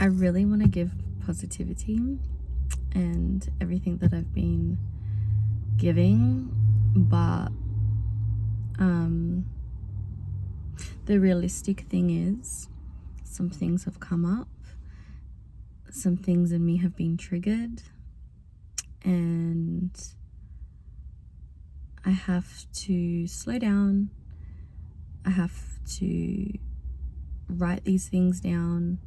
I really want to give positivity and everything that I've been giving, but the realistic thing is some things have come up, some things in me have been triggered, and I have to slow down. I have to write these things down,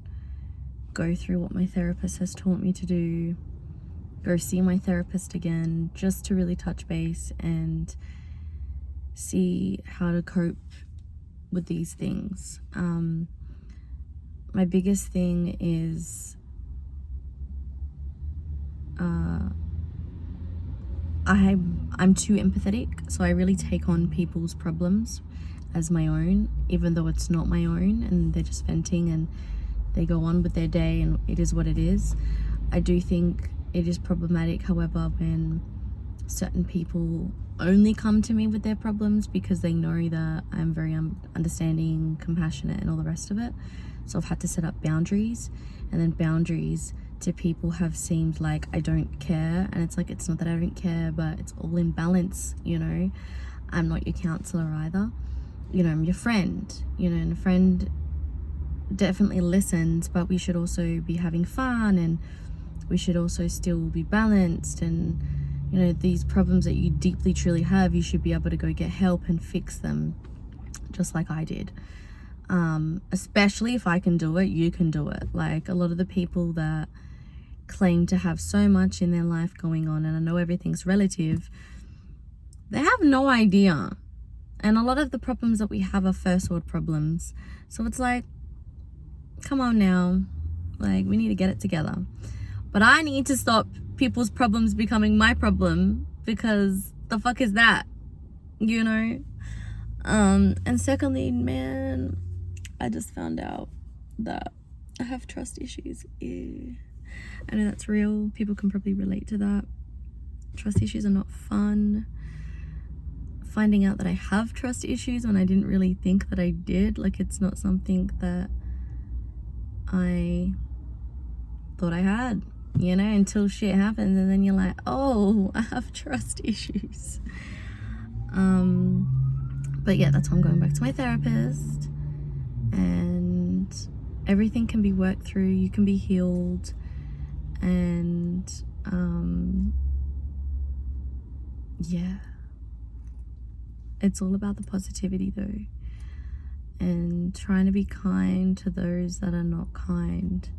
go through what my therapist has taught me to do, go see my therapist again, just to really touch base and see how to cope with these things. My biggest thing is I'm too empathetic, so I really take on people's problems as my own, even though it's not my own, and they're just venting and they go on with their day and it is what it is. I do think it is problematic, however, when certain people only come to me with their problems because they know that I'm very understanding, compassionate, and all the rest of it. So I've had to set up boundaries, and then boundaries to people have seemed like I don't care, and it's like, it's not that I don't care, but it's all in balance, you know. I'm not your counselor either, you know. I'm your friend, you know, and a friend definitely listens, but we should also be having fun, and we should also still be balanced. And you know, these problems that you deeply truly have, you should be able to go get help and fix them, just like I did. Especially if I can do it, you can do it. Like, a lot of the people that claim to have so much in their life going on, and I know everything's relative, they have no idea. And a lot of the problems that we have are first world problems. So it's like, come on now, like, we need to get it together. But I need to stop people's problems becoming my problem, because the fuck is that, you know? And secondly, man, I just found out that I have trust issues. Ew. I know that's real. People can probably relate to that. Trust issues are not fun. Finding out that I have trust issues when I didn't really think that I did, like, it's not something that I thought I had, you know, until shit happens, and then you're like, oh, I have trust issues. But yeah, that's why I'm going back to my therapist, and everything can be worked through. You can be healed, and yeah, it's all about the positivity though, and trying to be kind to those that are not kind.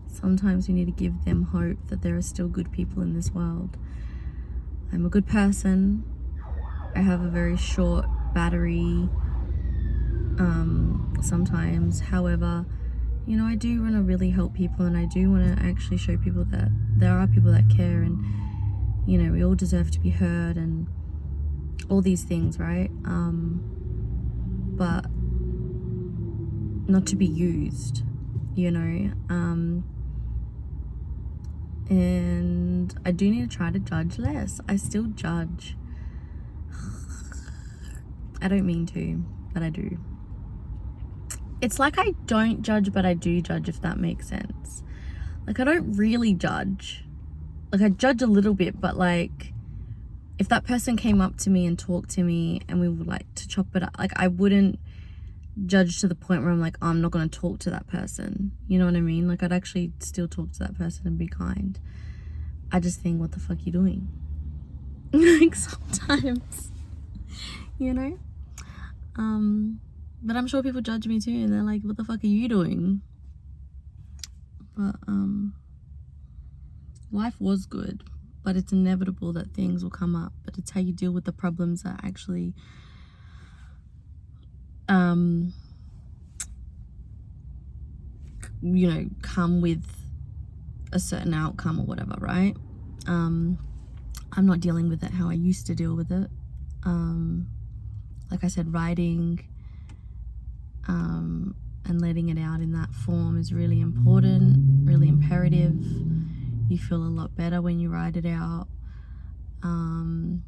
Sometimes we need to give them hope that there are still good people in this world. I'm a good person. I have a very short battery sometimes. However, you know, I do want to really help people, and I do want to actually show people that there are people that care, and you know, we all deserve to be heard and all these things, right? But not to be used, you know. And I do need to try to judge less. I still judge. I don't mean to, but I do. It's like I don't judge, but I do judge, if that makes sense. Like, I don't really judge. Like, I judge a little bit, but like, if that person came up to me and talked to me and we would like to chop it up, like, I wouldn't judge to the point where I'm like, oh, I'm not going to talk to that person. You know what I mean? Like, I'd actually still talk to that person and be kind. I just think, what the fuck are you doing? Like, sometimes, you know? But I'm sure people judge me too, and they're like, what the fuck are you doing? But life was good, but it's inevitable that things will come up. But it's how you deal with the problems that actually you know, come with a certain outcome or whatever, right? I'm not dealing with it how I used to deal with it. Like I said, writing and letting it out in that form is really important, really imperative. You feel a lot better when you write it out. And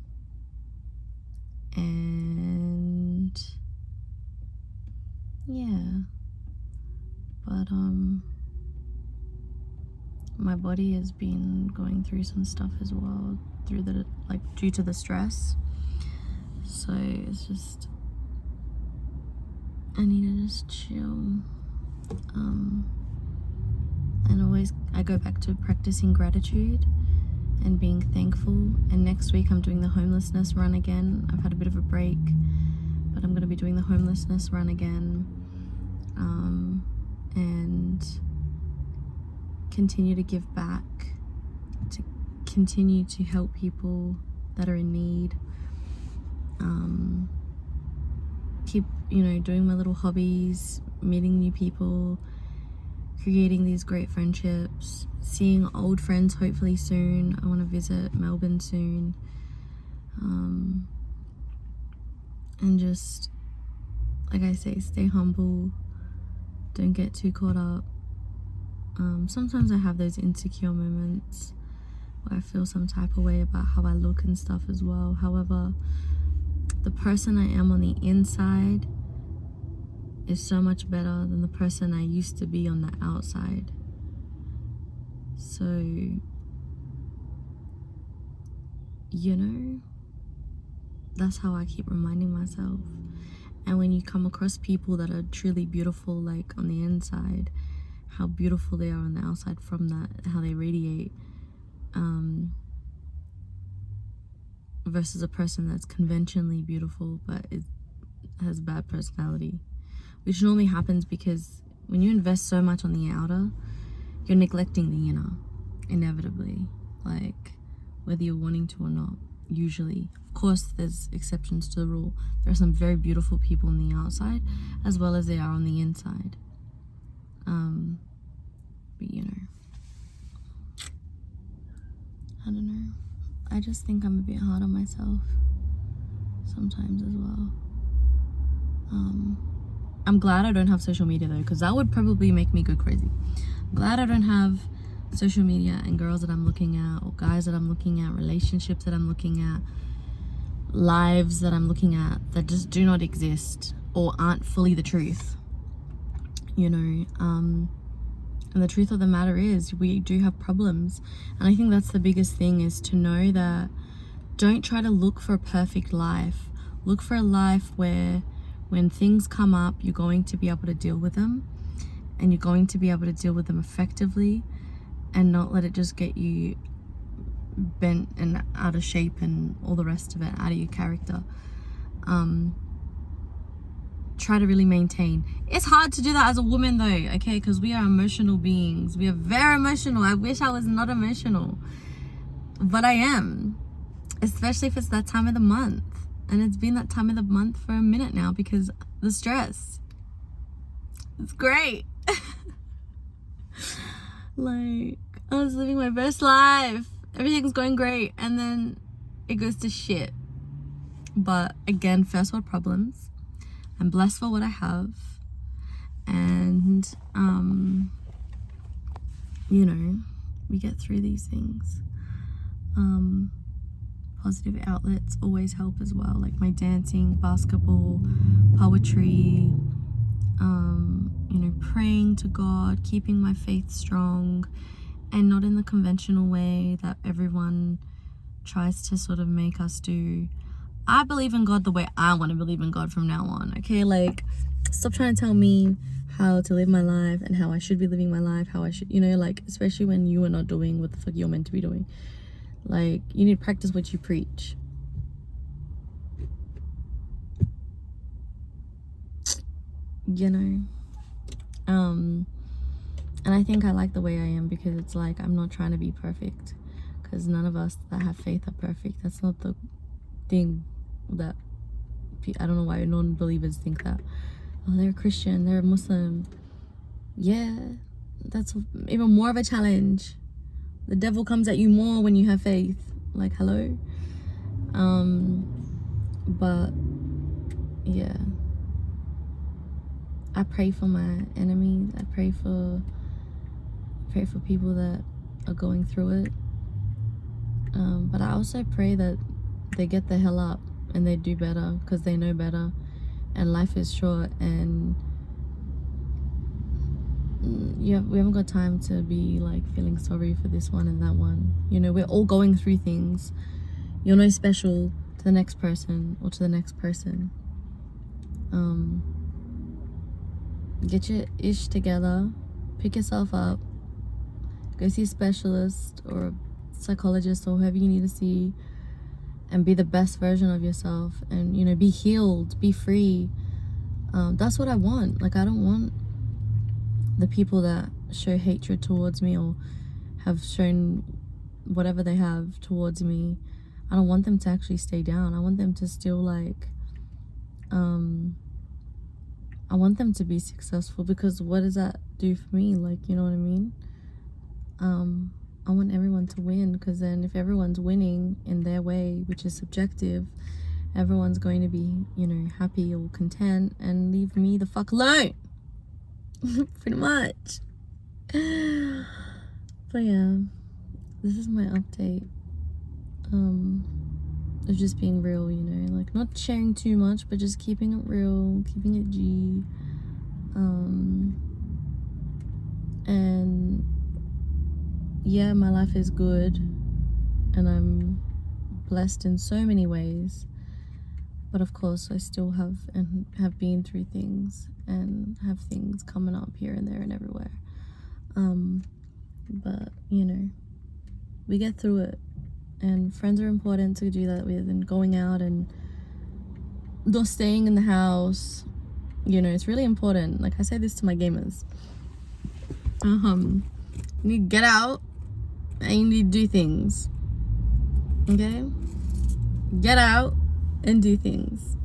yeah, but my body has been going through some stuff as well, due to the stress. So it's just, I need to just chill. And always I go back to practicing gratitude and being thankful. And next week I'm doing the homelessness run again. I've had a bit of a break, but I'm going to be doing the homelessness run again, and continue to give back, to continue to help people that are in need. Keep, doing my little hobbies, meeting new people, creating these great friendships, seeing old friends hopefully soon. I want to visit Melbourne soon. And just, like I say, stay humble. Don't get too caught up. Sometimes I have those insecure moments where I feel some type of way about how I look and stuff as well. However, the person I am on the inside is so much better than the person I used to be on the outside. So, that's how I keep reminding myself. And when you come across people that are truly beautiful, like on the inside, how beautiful they are on the outside from that, how they radiate, versus a person that's conventionally beautiful but has bad personality, which normally happens because when you invest so much on the outer, you're neglecting the inner, inevitably, like whether you're wanting to or not. Usually, of course, there's exceptions to the rule. There are some very beautiful people on the outside as well as they are on the inside. But I don't know. I just think I'm a bit hard on myself sometimes as well. I'm glad I don't have social media though, because that would probably make me go crazy. I'm glad I don't have social media and girls that I'm looking at, or guys that I'm looking at, relationships that I'm looking at, lives that I'm looking at that just do not exist or aren't fully the truth. And the truth of the matter is we do have problems. And I think that's the biggest thing, is to know that don't try to look for a perfect life. Look for a life where when things come up, you're going to be able to deal with them, and you're going to be able to deal with them effectively, and not let it just get you bent and out of shape and all the rest of it, out of your character. Try to really maintain. It's hard to do that as a woman though, okay, because we are emotional beings. We are very emotional. I wish I was not emotional, but I am, especially if it's that time of the month. And it's been that time of the month for a minute now because the stress. It's great. Like, I was living my best life, everything's going great, and then it goes to shit. But again, first world problems. I'm blessed for what I have, and we get through these things. Positive outlets always help as well, like my dancing, basketball, poetry, praying to God, keeping my faith strong, and not in the conventional way that everyone tries to sort of make us do. I believe in God the way I want to believe in God from now on, okay? Like, stop trying to tell me how to live my life and how I should be living my life, how I should, especially when you are not doing what the fuck you're meant to be doing. Like, you need to practice what you preach. And I think I like the way I am because it's like, I'm not trying to be perfect, because none of us that have faith are perfect. That's not the thing that I don't know why non-believers think that. Oh, they're a Christian, they're a Muslim. Yeah, that's even more of a challenge. The devil comes at you more when you have faith. Like, hello. But yeah, I pray for my enemies. I pray for people that are going through it. But I also pray that they get the hell up and they do better, because they know better, and life is short, and we haven't got time to be like feeling sorry for this one and that one. You know, we're all going through things. You're no special to the next person or to the next person. Get your ish together, pick yourself up, go see a specialist or a psychologist or whoever you need to see, and be the best version of yourself, and, you know, be healed, be free. That's what I want. Like, I don't want the people that show hatred towards me or have shown whatever they have towards me. I don't want them to actually stay down. I want them to still, like, I want them to be successful, because what does that do for me? Like, you know what I mean? I want everyone to win, because then if everyone's winning in their way, which is subjective, everyone's going to be, you know, happy or content and leave me the fuck alone. Pretty much. But yeah, this is my update. Of just being real, you know, like not sharing too much, but just keeping it real, keeping it G. And yeah, my life is good and I'm blessed in so many ways, but of course I still have been through things and have things coming up here and there and everywhere. But you know, we get through it, and friends are important to do that with, and going out and not staying in the house, you know, it's really important. Like I say this to my gamers, you need to get out and you need to do things, okay? Get out and do things.